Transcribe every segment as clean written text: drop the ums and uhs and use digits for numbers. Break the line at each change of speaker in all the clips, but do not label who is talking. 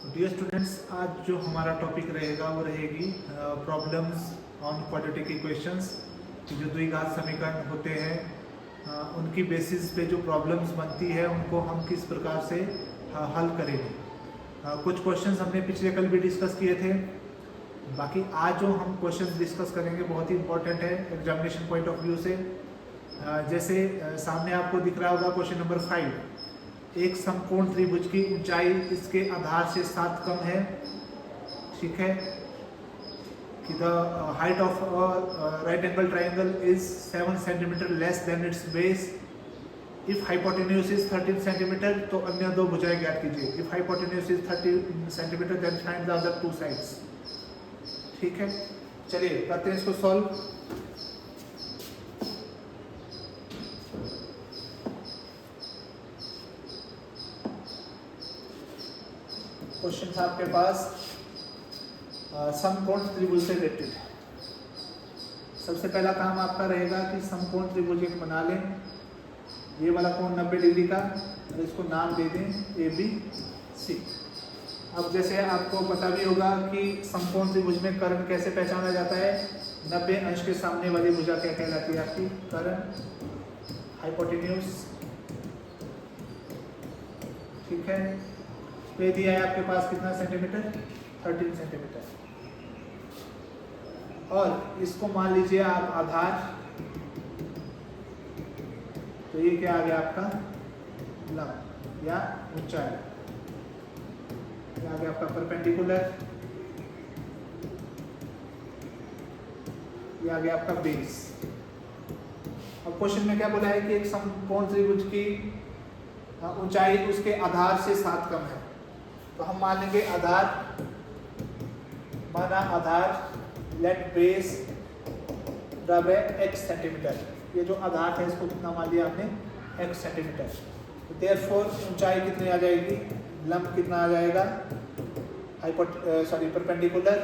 Dear students, आज जो हमारा टॉपिक रहेगा वो रहेगी प्रॉब्लम्स ऑन क्वाड्रेटिक इक्वेशंस कि जो द्विघात समीकरण होते हैं उनकी बेसिस पे जो प्रॉब्लम्स बनती है उनको हम किस प्रकार से हल करेंगे। कुछ क्वेश्चंस हमने पिछले कल भी डिस्कस किए थे। बाकी आज जो हम क्वेश्चंस डिस्कस करेंगे बहुत ही इंपॉर्टेंट है एग्जामिनेशन पॉइंट ऑफ व्यू से। जैसे सामने आपको दिख रहा होगा क्वेश्चन नंबर 5, एक समकोण त्रिभुज की ऊंचाई इसके आधार से 7 कम है। ठीक है कि the height of right angle triangle is 7 centimetre less than its base. If hypotenuse is 13 centimetre तो अन्य दो भुजाएं ज्ञात कीजिए। If hypotenuse is 30 centimetre then find the other two sides. ठीक है, चलिए करते हैं इसको सॉल्व। क्वेश्चन था आपके पास समकोण त्रिभुज से रिलेटेड। सबसे पहला काम आपका रहेगा कि समकोण त्रिभुज एक बना लें। ये वाला कोण 90 डिग्री का और इसको नाम दे दें ABC। अब जैसे आपको पता भी होगा कि समकोण त्रिभुज में कर्ण कैसे पहचाना जाता है। 90 अंश के सामने वाली भुजा क्या कहलाती है आपकी? कर्ण, हाइपोटेन्यूज। ठीक है, ये दिया है आपके पास कितना सेंटीमीटर? 13 सेंटीमीटर। और इसको मान लीजिए आप आधार, तो ये क्या आ गया आपका? लंब या ऊंचाई। ये आ गया आपका परपेंडिकुलर, ये आ गया आपका बेस। अब क्वेश्चन में क्या बोला है कि एक समकोण त्रिभुज की ऊंचाई उसके आधार से 7 कम है। तो हम मान लेंगे आधार, माना आधार लेट बेस बराबर x सेंटीमीटर। ये जो आधार है इसको कितना मान लिया आपने? x centimetre. तो देयरफॉर ऊंचाई कितनी आ जाएगी? लंब कितना आ जाएगा? परपेंडिकुलर।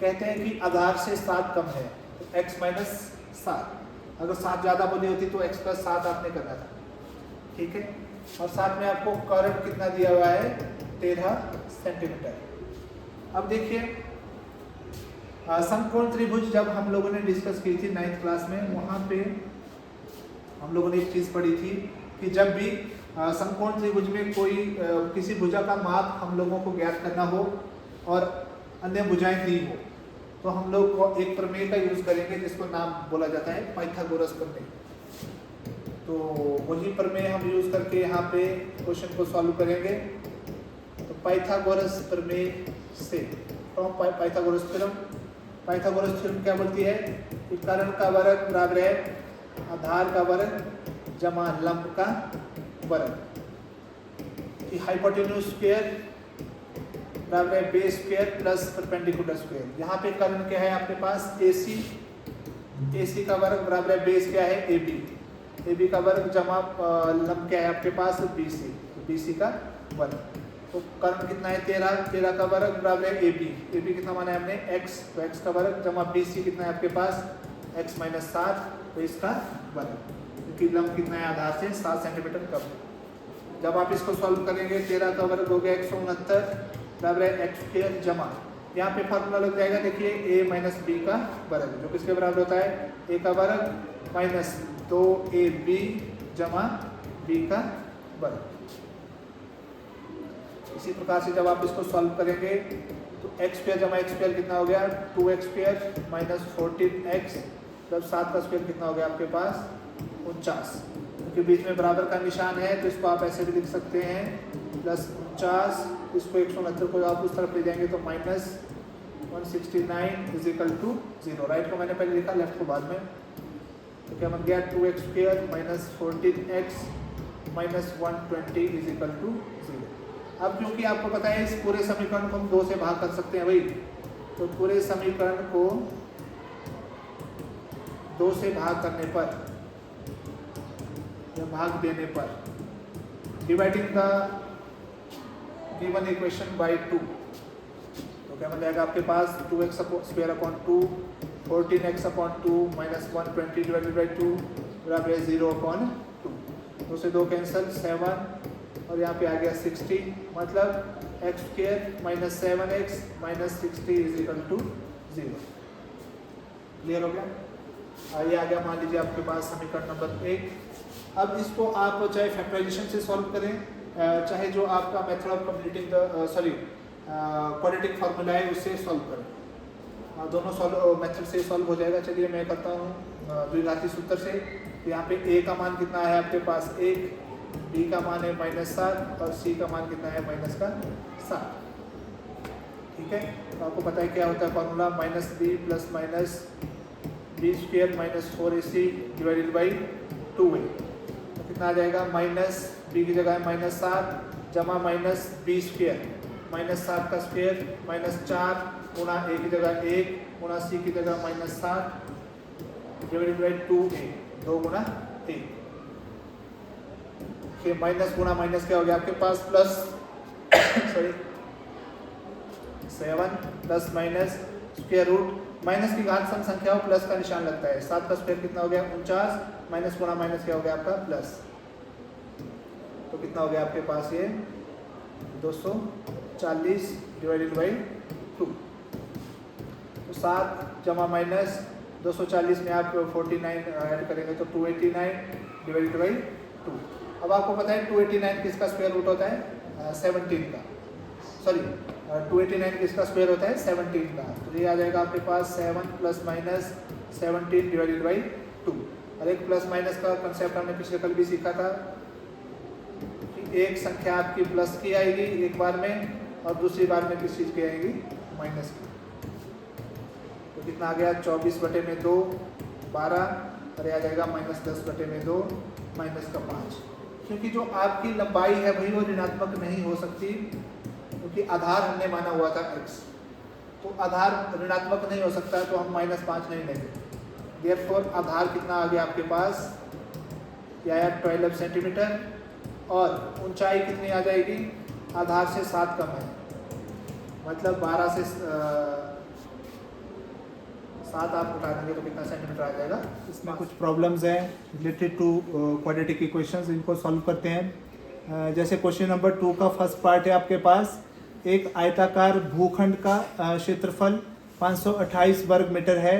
कहते हैं कि आधार से 7 कम है तो x माइनस 7। अगर 7 ज़्यादा बोली होती तो x प्लस 7 आपने करना था। ठीक है, और साथ में आपको कर्ण कितना दिया हुआ है? 13 सेंटीमीटर। अब देखिए समकोण त्रिभुज जब हम लोगों ने डिस्कस की थी 9th क्लास में, वहाँ पे हम लोगों ने एक चीज़ पढ़ी थी कि जब भी समकोण त्रिभुज में कोई किसी भुजा का माप हम लोगों को ज्ञात करना हो और अन्य भुजाएं दी हो तो हम लोग को एक प्रमेय का यूज करेंगे जिसको नाम बोला जाता है पाइथागोरस प्रमेय। तो वही प्रमेय हम यूज करके यहाँ पे क्वेश्चन को सॉल्व करेंगे। तो पाइथागोरस प्रमेय से पाइथागोरस थ्योरम क्या बोलती है कि कर्ण का वर्ग बराबर है आधार का वर्ग जमा लंब का वर्ग, कि हाइपोटेन्यूज स्क्वायर बराबर है base square plus perpendicular square. यहाँ पे कर्ण क्या है आपके पास? AC का वर्ग बराबर है बेस क्या है? AB का वर्ग जमा लंब क्या है आपके पास? BC का वर्ग। तो कर्ण कितना है? 13 का वर्ग बराबर है AB कितना माना है हमने? x। तो x का वर्ग जमा BC कितना है आपके पास? x माइनस 7, तो इसका वर्ग, क्योंकि लंब कितना है आधार से 7 सेंटीमीटर कम। जब आप इसको सॉल्व करेंगे 13 का वर्ग हो गया 169 बराबर है x स्क्वायर जमा, यहाँ पे फार्मूला लग जाएगा देखिए a माइनस b का वर्ग, जो किसके बराबर होता है? a का वर्ग माइनस 2ab जमा b का वर्ग। इसी प्रकार से जब आप इसको सॉल्व करेंगे तो x स्क्वायर जमा x स्क्वायर कितना हो गया? 2x square minus 14x plus 7 का स्क्वायर कितना हो गया आपके पास? 49। क्योंकि बीच में बराबर का निशान है तो इसको आप ऐसे भी लिख सकते हैं प्लस 49, इसको 169 को आप उस तरफ ले जाएंगे तो minus 169 is equal to 0। Right को मैंने पहले लिखा, लेफ्ट को बाद में। तो क्या बन गया? 2x square minus 14x minus 120 is equal to 0। अब क्योंकि आपको पता है इस पूरे समीकरण को हम 2 से भाग कर सकते हैं भाई, तो पूरे समीकरण को 2 से भाग करने पर या भाग देने पर, dividing the given equation by 2, तो क्या मिल जाएगा आपके पास? 2x square upon 2 14x upon 2 minus 120 divided by 2 बराबर है 0 अपॉन 2। 2 से 2 कैंसिल, 7 और यहाँ पे आ गया 60, मतलब x square minus 7x minus 60 is equal to 0। Clear हो गया। ये आ गया मान लीजिए आपके पास समीकरण नंबर 1। अब इसको आप चाहे फैक्टराइजेशन से सॉल्व करें, चाहे जो आपका method of completing the quadratic formula है उससे सॉल्व करें, दोनों मेथड से सॉल्व हो जाएगा। चलिए मैं करता हूँ द्विघाती सूत्र से। तो यहाँ पे a का मान कितना है आपके पास 1, b का मान है -7 और c का मान कितना है -7। ठीक है, तो आपको पता है क्या होता है formula, -b plus minus b square minus 4ac divided by 2a। तो कितना आ जाएगा, माइनस b की जगह है -7 जमा माइनस बी स्क्वायर -7 का स्क्वायर -4 गुना a की जगह 1 गुना c की जगह -7 डिवाइडेड बाई 2a, 2 गुना 1। फिर माइनस गुना माइनस क्या हो गया आपके पास plus sorry 7 plus minus square root minus की घात सम संख्या हो प्लस का निशान लगता है। 7 का स्क्वायर कितना हो गया 49 माइनस गुना माइनस क्या हो गया आपका प्लस। तो कितना हो गया आपके पास ये 240 डिवाइडेड बाई 2। तो 7 जमा माइनस 240 में आप 49 ऐड करेंगे तो 289 डिवाइडेड बाई 2। अब आपको पता है 289 किसका स्क्वायर रूट होता है 17 का, सॉरी 289 किसका स्क्वायर होता है 17 का। तो ये आ जाएगा आपके पास 7 प्लस माइनस 17 डिवाइडेड बाई 2। और एक प्लस माइनस का कंसेप्ट हमने पिछले कल भी सीखा था कि एक संख्या आपकी प्लस की आएगी एक बार में और दूसरी बार में किस चीज़ की आएगी माइनस की। तो कितना आ गया 24/2 12 और ये आ जाएगा -10/2 -5। क्योंकि जो आपकी लंबाई है भाई वो ऋणात्मक नहीं हो सकती, क्योंकि आधार हमने माना हुआ था x, तो आधार ऋणात्मक नहीं हो सकता, तो हम -5 नहीं लेंगे। देयरफॉर आधार कितना आ गया आपके पास, ये आया 12 सेंटीमीटर और ऊंचाई कितनी आ जाएगी, आधार से 7 कम है, मतलब 12 से 7 आप उठा देंगे तो कितना सेंटीमीटर आ जाएगा। इसमें कुछ प्रॉब्लम्स हैं रिलेटेड टू क्वाड्रेटिक इक्वेशंस, इनको सॉल्व करते हैं। जैसे क्वेश्चन नंबर 2 का फर्स्ट पार्ट है आपके पास, एक आयताकार भूखंड का क्षेत्रफल 528 वर्ग मीटर है,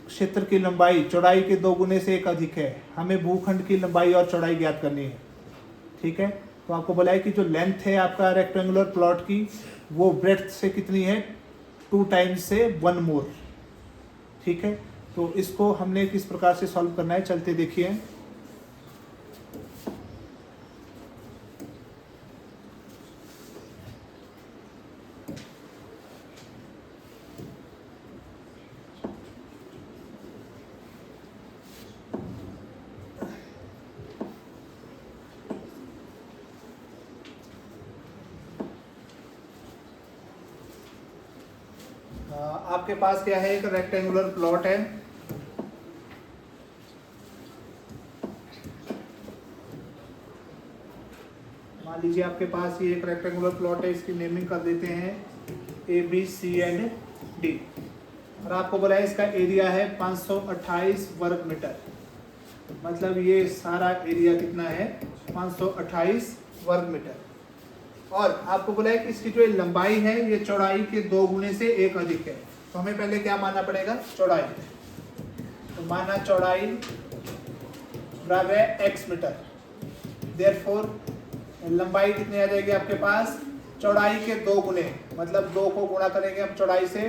क्षेत्र की लंबाई चौड़ाई के 2 गुने से 1 अधिक है, हमें भूखंड की लंबाई और चौड़ाई ज्ञात करनी है। ठीक है, तो आपको बोला है कि जो लेंथ है आपका रेक्टेंगुलर प्लॉट की वो ब्रेड्थ से कितनी है 2 टाइम्स से 1 मोर। ठीक है, तो इसको हमने किस प्रकार से सॉल्व करना है चलते देखिए। आपके पास क्या है, एक रेक्टेंगुलर प्लॉट है, मान लीजिए आपके पास ये एक रेक्टेंगुलर प्लॉट है, इसकी नेमिंग कर देते हैं A B C and D. और आपको बोला है इसका एरिया है 528 वर्ग मीटर, मतलब ये सारा एरिया कितना है 528 वर्ग मीटर। और आपको बोला है कि इसकी जो लंबाई है ये चौड़ाई के 2 गुने से 1 अधिक है। तो हमें पहले क्या मानना पड़ेगा, चौड़ाई। तो माना चौड़ाई बराबर है x मीटर, देयरफॉर लंबाई कितनी आ जाएगी आपके पास, चौड़ाई के 2 गुने, मतलब 2 को गुणा करेंगे हम चौड़ाई से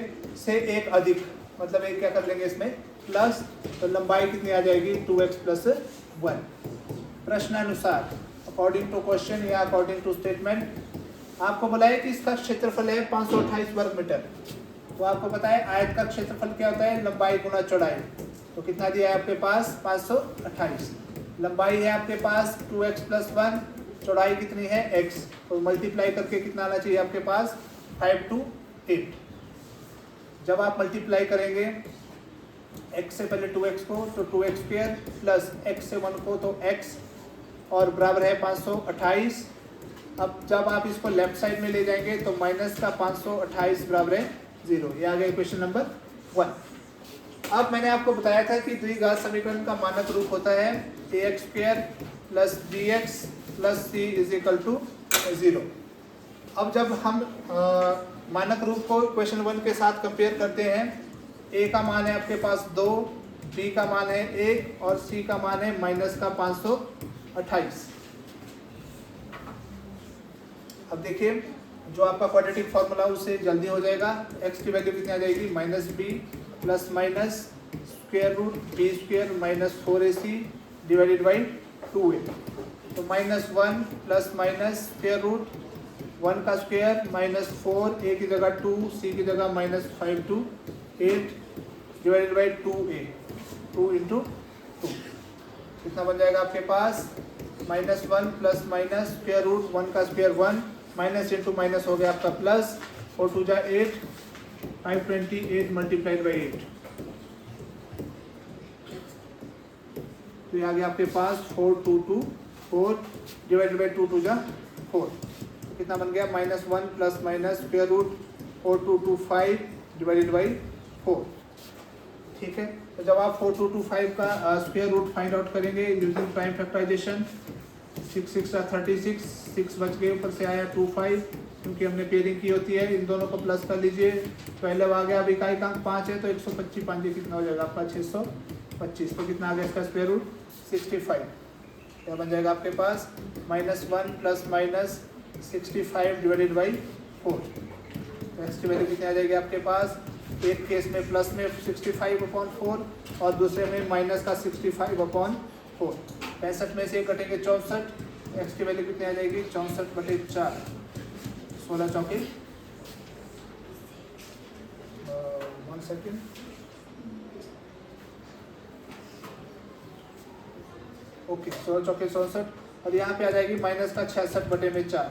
1 अधिक, मतलब एक क्या कर लेंगे इसमें प्लस, तो लंबाई कितनी आ जाएगी 2x + 1। प्रश्नानुसार अकॉर्डिंग टू क्वेश्चन या अकॉर्डिंग टू स्टेटमेंट आपको बोला है कि इसका क्षेत्रफल है 528 वर्ग मीटर। तो आपको पता है आयत का क्षेत्रफल क्या होता है, लंबाई गुना चौड़ाई। तो कितना दिया है आपके पास 528, लंबाई है आपके पास 2x + 1, चौड़ाई कितनी है x, तो मल्टीप्लाई करके कितना आना चाहिए आपके पास 5 to 8। जब आप मल्टीप्लाई करेंगे x से पहले 2x को तो 2x² प्लस x से 1 को तो x और बराबर है 528। अब जब आप इसको लेफ्ट साइड में ले जाएंगे तो माइनस का 528 बराबर है 0। ये आ गया क्वेश्चन नंबर 1। अब मैंने आपको बताया था कि द्विघात समीकरण का मानक रूप होता है ax² + bx + c = 0। अब जब हम मानक रूप को क्वेश्चन 1 के साथ कंपेयर करते हैं, ए का मान है आपके पास 2, बी का मान है 1 और सी का मान है माइनस का 528। अब देखिए जो आपका क्वाड्रेटिक फॉर्मूला उससे जल्दी हो जाएगा। x की वैल्यू कितनी आ जाएगी, minus b plus minus square root b square minus 4ac divided by 2a। तो -1 प्लस माइनस स्क्वायर रूट 1 का स्क्वायर माइनस 4, a की जगह 2, c की जगह -5 to 8 divided by 2a, 2 into 2 कितना बन जाएगा आपके पास, -1 प्लस माइनस स्क्वायर रूट 1 का स्क्वायर 1 माइनस इंटू माइनस हो गया आपका प्लस, 4 2 जा 8, 528 मल्टीप्लाइड बाई 8। तो ये आ गया आपके पास 4224 डिवाइडेड बाई 2 2 जा 4। कितना बन गया, -1 plus minus square root 4225 divided by 4। ठीक है, तो जब आप 4225 का स्क्वायर रूट फाइंड आउट करेंगे यूजिंग प्राइम फैक्टराइजेशन, 6 6 36, 6 बच गए, ऊपर से आया 25 क्योंकि हमने पेयरिंग की होती है। इन दोनों को प्लस कर लीजिए, पहले आ गया, अब इकाई का 5 है तो 125, 5 कितना हो जाएगा आपका 625। तो कितना आ गया इसका स्क्वायर रूट 65। क्या बन जाएगा आपके पास, -1 प्लस माइनस 65 डिवाइडेड बाई 4। तो एक्स की वैल्यू कितनी आ जाएगी आपके पास, एक केस में प्लस में 65/4 और दूसरे में माइनस का 65/4। 65 में से कटेंगे 64, एक्स की वैल्यू कितनी आ जाएगी, 64/4, 16 चौके 1 सेकेंड, ओके 16 चौके 64। और यहाँ पे आ जाएगी माइनस का 66/4,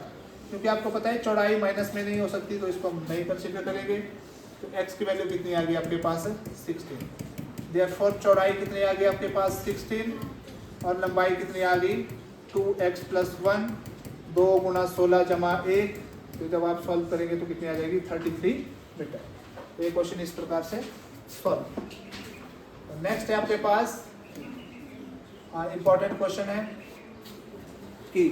क्योंकि आपको पता है चौड़ाई माइनस में नहीं हो सकती तो इसको हम नहीं कंसीडर करेंगे। तो x की वैल्यू कितनी आ गई आपके पास, 16। देयरफॉर चौड़ाई कितनी आ गई आपके पास, 16, और लंबाई कितनी आ गई, 2x + 1, 2 × 16 + 1। तो जब आप सॉल्व करेंगे तो कितनी आ जाएगी, 33 मीटर। तो ये क्वेश्चन इस प्रकार से सॉल्व। तो नेक्स्ट है आपके पास इंपॉर्टेंट क्वेश्चन है कि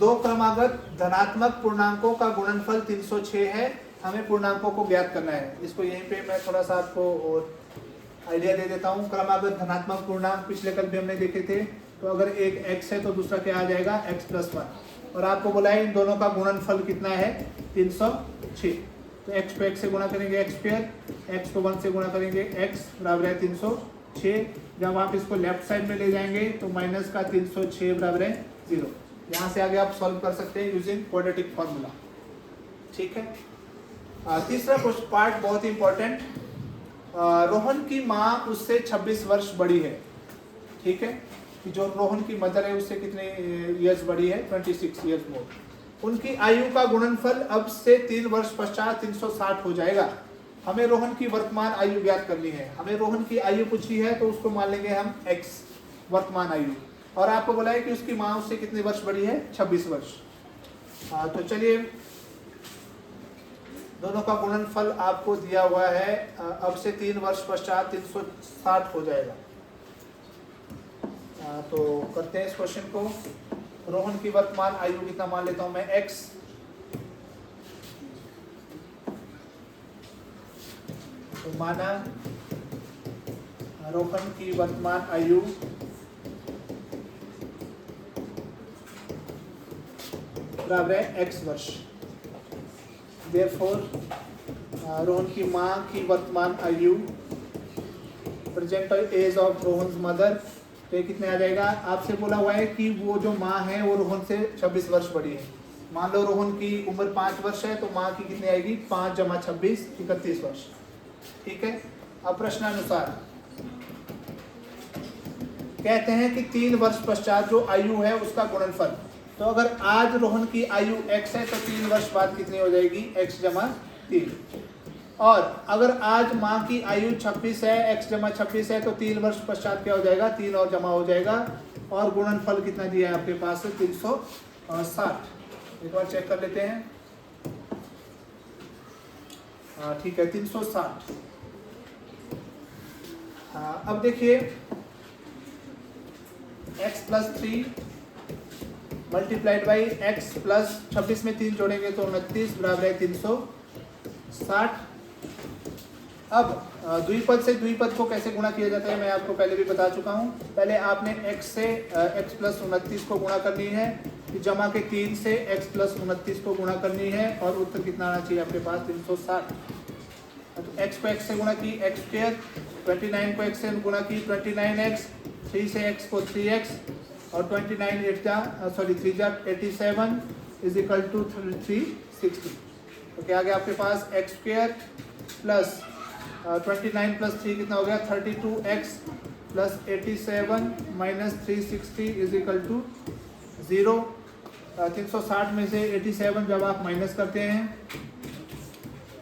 दो क्रमागत धनात्मक पूर्णांकों का गुणनफल 306 है, हमें पूर्णांकों को ज्ञात करना है। इसको यहीं पे मैं थोड़ा सा आपको और आइडिया दे देता हूँ। क्रमागत धनात्मक पूर्णांक पिछले कल भी हमने देखे थे। तो अगर एक x है तो दूसरा क्या आ जाएगा, x + 1, और आपको बोला है इन दोनों का गुणनफल कितना है, 306। तो x को x से गुणा करेंगे x², x को 1 से गुणा करेंगे x बराबर है 306। जब आप इसको लेफ्ट साइड में ले जाएंगे तो माइनस का 306 बराबर है 0। यहाँ से आगे आप सॉल्व कर सकते हैं यूजिंग क्वाड्रेटिक फॉर्मूला। ठीक है, तीसरा पार्ट बहुत इंपॉर्टेंट, रोहन की माँ उससे 26 वर्ष बड़ी है। ठीक है, कि जो रोहन की मदर है उससे कितने इयर्स बड़ी है, 26 इयर्स मोर। उनकी आयु का गुणनफल अब से 3 वर्ष पश्चात 360 हो जाएगा। हमें रोहन की वर्तमान आयु ज्ञात करनी है। हमें रोहन की आयु पूछी है तो उसको मान लेंगे हम x, वर्तमान आयु, और आपको बोला है कि उसकी माँ उससे कितने वर्ष बड़ी है, 26 वर्ष। तो चलिए, दोनों का गुणनफल आपको दिया हुआ है, अब से 3 वर्ष पश्चात 360 हो जाएगा। तो करते हैं इस क्वेश्चन को। रोहन की वर्तमान आयु कितना मान लेता हूं मैं, x। तो माना रोहन की वर्तमान आयु बराबर है x वर्ष। Therefore, रोहन की माँ की वर्तमान आयु, present age of Rohan's mother, तो ये कितने आ जाएगा। आपसे बोला हुआ है कि वो जो माँ है वो रोहन से 26 वर्ष बड़ी है। मान लो रोहन की उम्र 5 वर्ष है तो माँ की कितनी आएगी, 5 + 26 31 वर्ष। ठीक है, अब प्रश्नानुसार कहते हैं कि 3 वर्ष पश्चात जो आयु है उसका गुणनफल। तो अगर आज रोहन की आयु x है तो 3 वर्ष बाद कितनी हो जाएगी, x + 3। और अगर आज माँ की आयु 26 है, x + 26 है, तो 3 वर्ष पश्चात क्या हो जाएगा, 3 और जमा हो जाएगा। और गुणनफल कितना दिया है आपके पास, 360। एक बार चेक कर लेते हैं। ठीक है, 360। अब देखिए, x + 3 multiplied by x plus 26 में 3 जोड़ेंगे तो 29 बराबर है 360। अब द्विपद से द्विपद को कैसे गुणा किया जाता है मैं आपको पहले भी बता चुका हूँ। पहले आपने x से x प्लस 29 को गुणा करनी है, फिर जमा के 3 से x प्लस 29 को गुणा करनी है और उत्तर कितना आना चाहिए आपके पास 360। तो x को x से गुणा की x स्क्वायर, 29 को x से गुणा की 29x, 3 से x को 3x और 29 3 जा 87 इज इक्वल टू 360। तो क्या आ गया आपके पास x स्क्वायर प्लस 29 प्लस 3 कितना हो गया 32x plus 87 minus 360 is equal to 0। 360 में से 87 जब आप माइनस करते हैं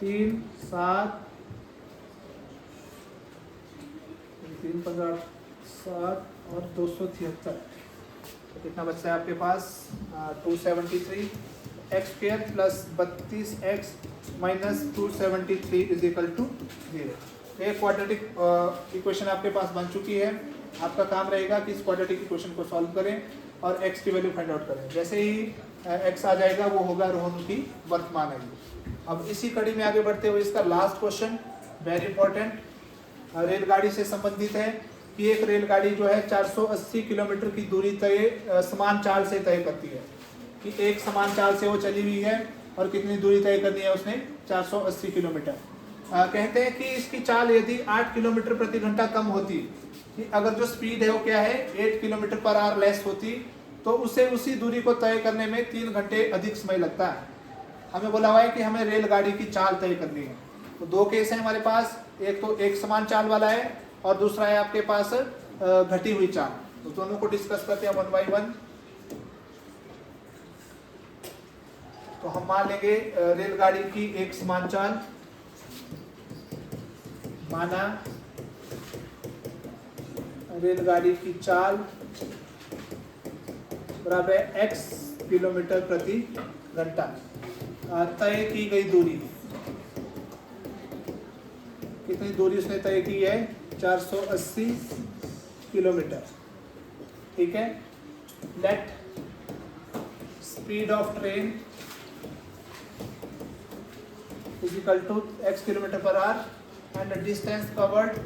3 7 3 5 7 और 273 तो कितना बचता है आपके पास 273। X square plus 32x minus 273 is equal to 0। एक क्वाड्रेटिक इक्वेशन आपके पास बन चुकी है। आपका काम रहेगा कि इस क्वाड्रेटिक इक्वेशन को सॉल्व करें और x की वैल्यू फाइंड आउट करें। जैसे ही x आ जाएगा वो होगा रोहन की वर्तमान आयु। अब इसी कड़ी में आगे बढ़ते हुए इसका लास्ट क्वेश्चन वेरी इंपॉर्टेंट रेलगाड़ी से संबंधित है कि एक रेलगाड़ी जो है 480 किलोमीटर की दूरी तय समान चाल से तय करती है कि एक समान चाल से वो चली हुई है और कितनी दूरी तय करनी है उसने 480 किलोमीटर। कहते हैं कि इसकी चाल यदि 8 किलोमीटर प्रति घंटा कम होती कि अगर जो स्पीड है वो क्या है 8 किलोमीटर पर आवर लेस होती तो उसे उसी दूरी को तय करने में 3 घंटे अधिक समय लगता है। हमें बोला हुआ है कि हमें रेलगाड़ी की चाल तय करनी है। तो दो केस है हमारे पास, एक तो एक समान चाल वाला है और दूसरा है आपके पास घटी हुई चाल। तो दोनों को डिस्कस करते हैं 1 बाय 1। तो हम मान लेंगे रेलगाड़ी की एक समान चाल, माना रेलगाड़ी की चाल बराबर है x किलोमीटर प्रति घंटा। तय की गई दूरी, कितनी दूरी उसने तय की है 480 किलोमीटर। ठीक है। Let speed of train is equal to x kilometre per hour and distance covered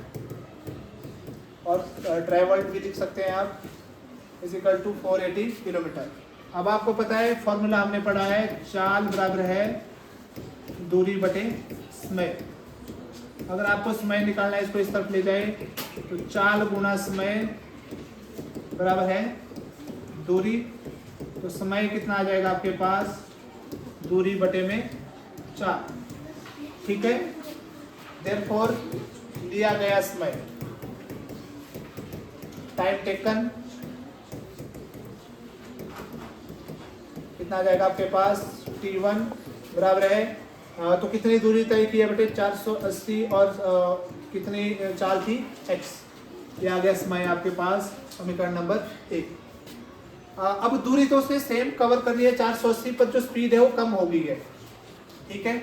और ट्रेवल्ड भी लिख सकते हैं आप इज इक्वल टू 480 किलोमीटर। अब आपको पता है फॉर्मूला हमने पढ़ा है चाल बराबर है दूरी बटे समय। अगर आपको समय निकालना है इसको इस तरफ ले जाए तो चाल गुना समय बराबर है दूरी। तो समय कितना आ जाएगा आपके पास दूरी बटे में 4। ठीक है। देयरफॉर लिया गया समय टाइम टेकन कितना आ जाएगा आपके पास t1 बराबर है तो कितनी दूरी तय की है बेटे 480 और कितनी चाल थी x। ये आ गया समय आपके पास समीकरण नंबर 1। अब दूरी तो उसने सेम कवर करनी है 480 पर जो स्पीड है वो कम हो गई है। ठीक है।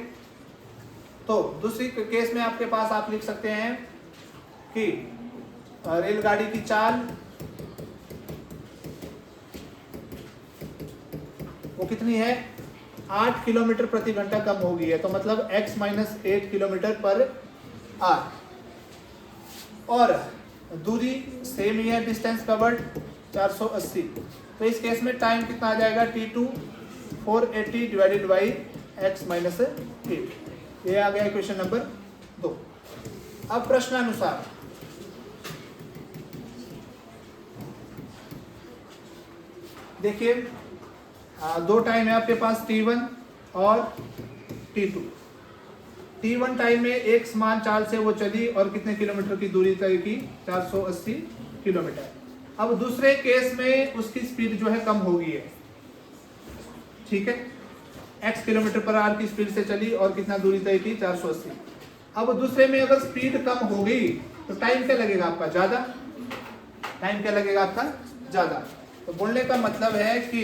तो दूसरी केस में आपके पास आप लिख सकते हैं कि रेलगाड़ी की चाल वो कितनी है 8 किलोमीटर प्रति घंटा कम हो गई है। तो मतलब x minus 8 kilometre per our और दूरी सेम ही है डिस्टेंस कवर्ड 480। तो इस केस में टाइम कितना आ जाएगा t2 480 divided by x minus 8। ये आ गया क्वेश्चन नंबर 2। अब प्रश्नानुसार देखिए दो टाइम है आपके पास t1 और t2। t1 टाइम में एक समान चाल से वो चली और कितने किलोमीटर की दूरी तय की 480 किलोमीटर। अब दूसरे केस में उसकी स्पीड जो है कम हो गई है। ठीक है। x किलोमीटर पर आवर की स्पीड से चली और कितना दूरी तय की 480। अब दूसरे में अगर स्पीड कम हो गई तो टाइम क्या लगेगा आपका ज्यादा। टाइम क्या लगेगा आपका ज्यादा। तो बोलने का मतलब है कि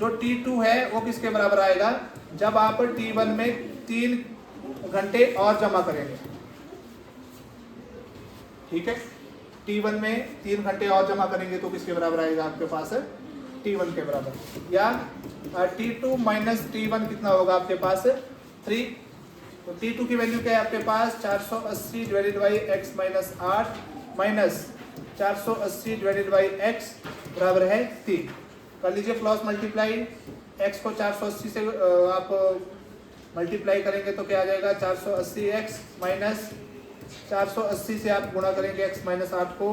जो t2 है वो किसके बराबर आएगा जब आप t1 में 3 घंटे और जमा करेंगे। ठीक है। t1 में 3 घंटे और जमा करेंगे तो किसके बराबर आएगा आपके पास T1 के बराबर, या T2 माइनस T1 कितना होगा आपके पास 3। तो T2 की वैल्यू क्या है आपके पास 480 divided by x minus 8 minus 480 divided by x बराबर है 3। कर लीजिए क्रॉस मल्टीप्लाई, x को 480 से आप मल्टीप्लाई करेंगे तो क्या आ जाएगा 480x माइनस 480 से आप गुणा करेंगे x माइनस 8 को,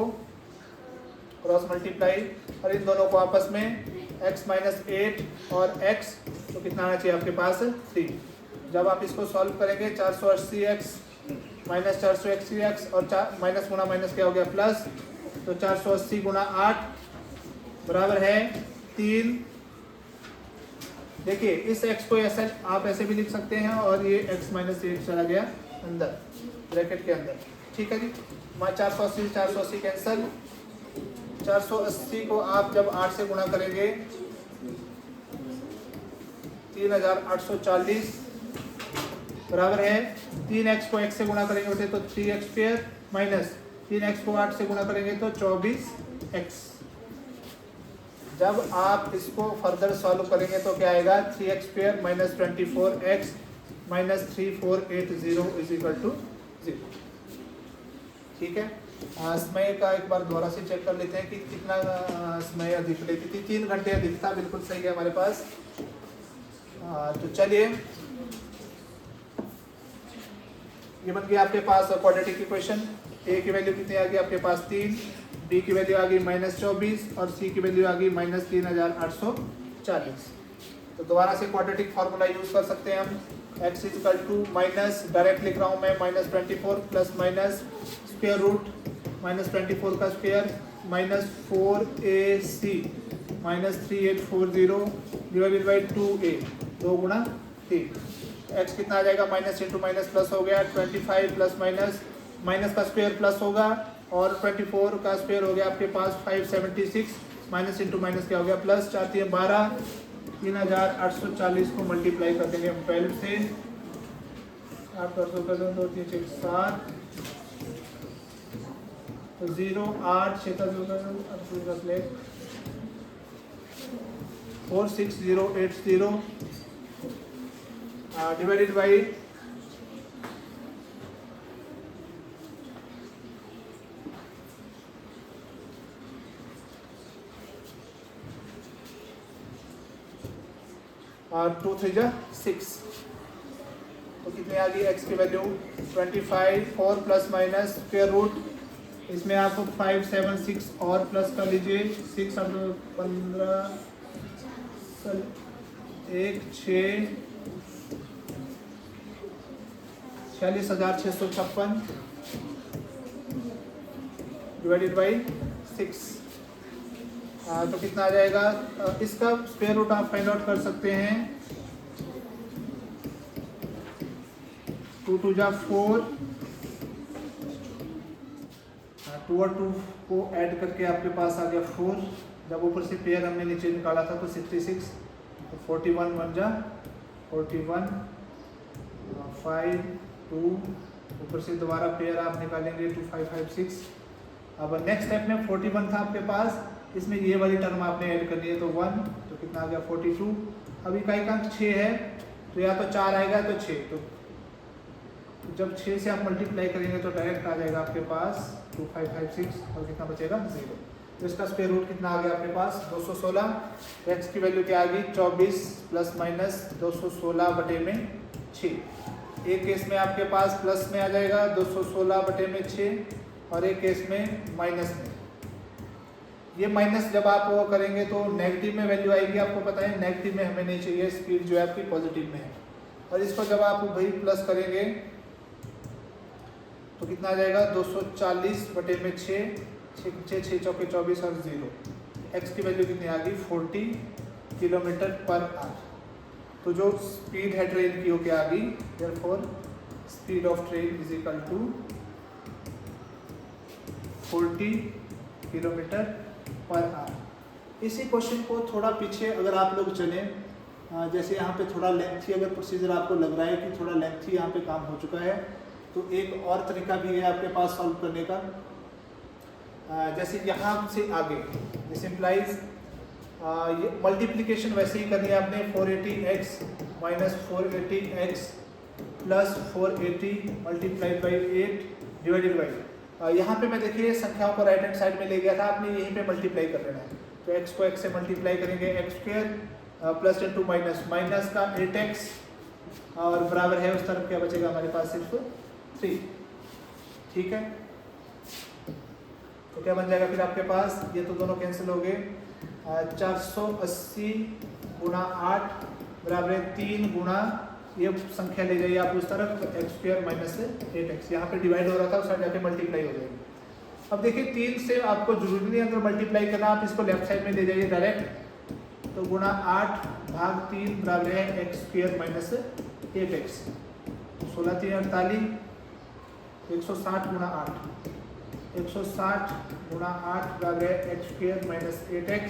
क्रॉस मल्टीप्लाई, और इन दोनों को आपस में x माइनस 8 और x तो कितना आना चाहिए आपके पास 3। जब आप इसको सॉल्व करेंगे 480x माइनस 480x और माइनस गुना माइनस क्या हो गया प्लस, तो 480 गुना 8 बराबर है 3। देखिए इस x को ऐसे आप ऐसे भी लिख सकते हैं और ये x माइनस 8 चला गया अंदर ब्रैकेट के अंदर, ठीक है जी। 480 480 कैंसल, 480 को आप जब 8 से गुणा करेंगे 3840 बराबर है 3x को x से गुणा करेंगे उसे तो 3x स्क्वायर माइनस 3x को 8 से गुणा करेंगे तो 24x। जब आप इसको फर्दर सॉल्व करेंगे तो क्या आएगा 3x square minus 24x minus 3480 is equal to 0, ठीक है। समय का एक बार दोबारा से चेक कर लेते हैं कि कितना समय अधिक लेती थी, 3 घंटे अधिक था, बिल्कुल सही है हमारे पास। तो चलिए ये बन गया आपके पास क्वाड्रेटिक इक्वेशन। a की वैल्यू कितनी आ गई आपके पास 3, b की वैल्यू आ गई माइनस 24 और c की वैल्यू आ गई माइनस 3840। तो दोबारा से क्वाड्रेटिक फार्मूला यूज कर सकते हैं हम, x equal to minus, direct लिख रहा हूँ मैं, minus 24 plus minus square root minus 24 का square minus 4ac minus 3840 divided by 2a, 2 गुणा 3। x कितना आ जाएगा माइनस इंटू माइनस प्लस हो गया 25 प्लस माइनस, माइनस का स्क्वायर प्लस होगा और 24 का स्क्वायर हो गया आपके पास 576, माइनस इंटू माइनस क्या हो गया प्लस, 4 3 12, 3840 को मल्टीप्लाई कर देंगे हम 12 से, 8 कर 2 3 6 7 तो 0 8 6 का 46080 डिवाइडेड बाई और 2 3 जा 6, तो कितने आ गई x की value 25, 4 plus minus square root, इसमें आपको 5 7 6 और प्लस कर लीजिए 6 15 1 6 46,656 डिवाइडेड बाई 6। तो कितना आ जाएगा, इसका स्क्वायर रूट आप फाइंड आउट कर सकते हैं, 2 2 जा 4, 2 और 2 को ऐड करके आपके पास आ गया 4, जब ऊपर से पेयर हमने नीचे निकाला था तो 66, तो 41 1 जा 41, 5 2, ऊपर से दोबारा पेयर आप निकालेंगे 2 5 5 6। अब नेक्स्ट स्टेप में 41 था आपके पास, इसमें ये वाली टर्म आपने ऐड करनी है तो 1, तो कितना आ गया 42। अभी का एक अंक 6 है तो या तो 4 आएगा तो 6, तो जब 6 से आप मल्टीप्लाई करेंगे तो डायरेक्ट आ जाएगा आपके पास 2 5 5 6 और कितना बचेगा 0। तो इसका स्क्वायर रूट कितना आ गया आपके पास 216। x की वैल्यू क्या आ गई 24 प्लस माइनस 216 बटे में 6। एक केस में आपके पास प्लस में आ जाएगा 216 बटे में 6 और एक केस में माइनस में। ये माइनस जब आप वो करेंगे तो नेगेटिव में वैल्यू आएगी, आपको पता है नेगेटिव में हमें नहीं चाहिए, स्पीड जो है आपकी पॉजिटिव में है। और इसको जब आप वही प्लस करेंगे तो कितना आ जाएगा 240 बटे में 6 6 चौके 24 और 0। x की वैल्यू कितनी आ गई 40 किलोमीटर पर आवर। तो जो स्पीड है ट्रेन की वो क्या आ गई, therefore speed of train is equal to 40 kilometre per hour. इसी क्वेश्चन को थोड़ा पीछे अगर आप लोग चलें, जैसे यहाँ पे थोड़ा लेंथी अगर प्रोसीजर आपको लग रहा है कि थोड़ा लेंथी यहाँ पे काम हो चुका है, तो एक और तरीका भी है आपके पास सॉल्व करने का। जैसे यहाँ से आगे, दिस इम्प्लाइज ये मल्टीप्लिकेशन वैसे ही करनी है आपने, 480x minus 480x plus 480 multiplied by 8 divided by, यहाँ पे मैं देखिए संख्याओं को राइट हैंड साइड में ले गया था, आपने यहीं पे मल्टीप्लाई कर लेना है। तो x को x से मल्टीप्लाई करेंगे, x square plus into minus, minus का 8x और बराबर है उस तरफ क्या बचेगा हमारे पास सिर्फ 3। ठीक है, तो क्या बन जाएगा फिर आपके पास, ये तो दोनों कैंसिल हो गए, 480 गुणा 8 बराबर है 3 गुणा ये संख्या ले जाइए आप उस तरफ, तो एक्स स्क्वायर माइनस 8x, यहाँ पे डिवाइड हो रहा था उस साइड जाके मल्टीप्लाई हो जाएगी। अब देखिए 3 से आपको जरूरी नहीं अगर मल्टीप्लाई करना, आप इसको लेफ्ट साइड में ले जाइए डायरेक्ट, तो गुणा 8 भाग 3 बराबर है एक्स स्क्वायर माइनस 8x, 16 3 48, 160 गुणा 8, 160 गुणा 8 बराबर है एक्स स्क्वायर माइनस 8x।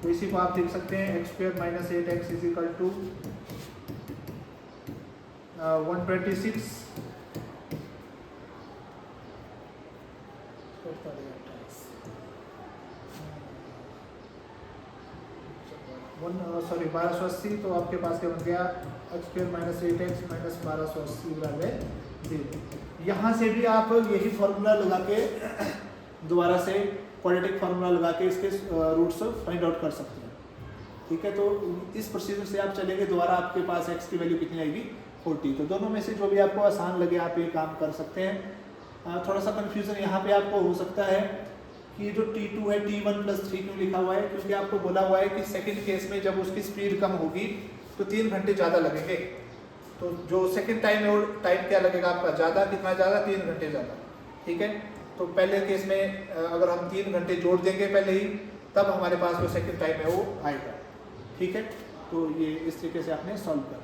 तो इसी को आप लिख सकते हैं x square minus 8x is equal to 126 1280, तो आपके पास क्या बन गया, x square minus 8x minus 1280 बराबर 0। यहाँ से भी आप यही फॉर्मूला लगा के दोबारा से क्वाड्रेटिक फार्मूला लगा के इसके रूट्स फाइंड आउट कर सकते हैं। ठीक है, तो इस प्रोसीजर से आप चलेंगे, दोबारा आपके पास x की वैल्यू कितनी आएगी 40। तो दोनों में से जो भी आपको आसान लगे आप ये काम कर सकते हैं। थोड़ा सा कन्फ्यूज़न यहाँ पे आपको हो सकता है कि जो T2 है T1 प्लस 3 क्यों लिखा हुआ है, क्योंकि आपको बोला हुआ है कि सेकंड केस में जब उसकी स्पीड कम होगी तो 3 घंटे ज़्यादा लगेंगे। तो जो सेकंड टाइम है वो टाइम क्या लगेगा आपका ज़्यादा, कितना ज़्यादा, 3 घंटे ज़्यादा। ठीक है, तो पहले केस में अगर हम 3 घंटे जोड़ देंगे पहले ही, तब हमारे पास जो सेकंड टाइम है वो आएगा। ठीक है, तो ये इस तरीके से आपने सॉल्व करना।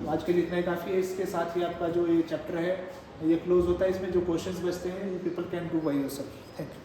तो आज के लिए इतना ही काफ़ी है। इसके साथ ही आपका जो ये चैप्टर है ये क्लोज होता है। इसमें जो क्वेश्चंस बचते हैं people can do by yourself. Thank you.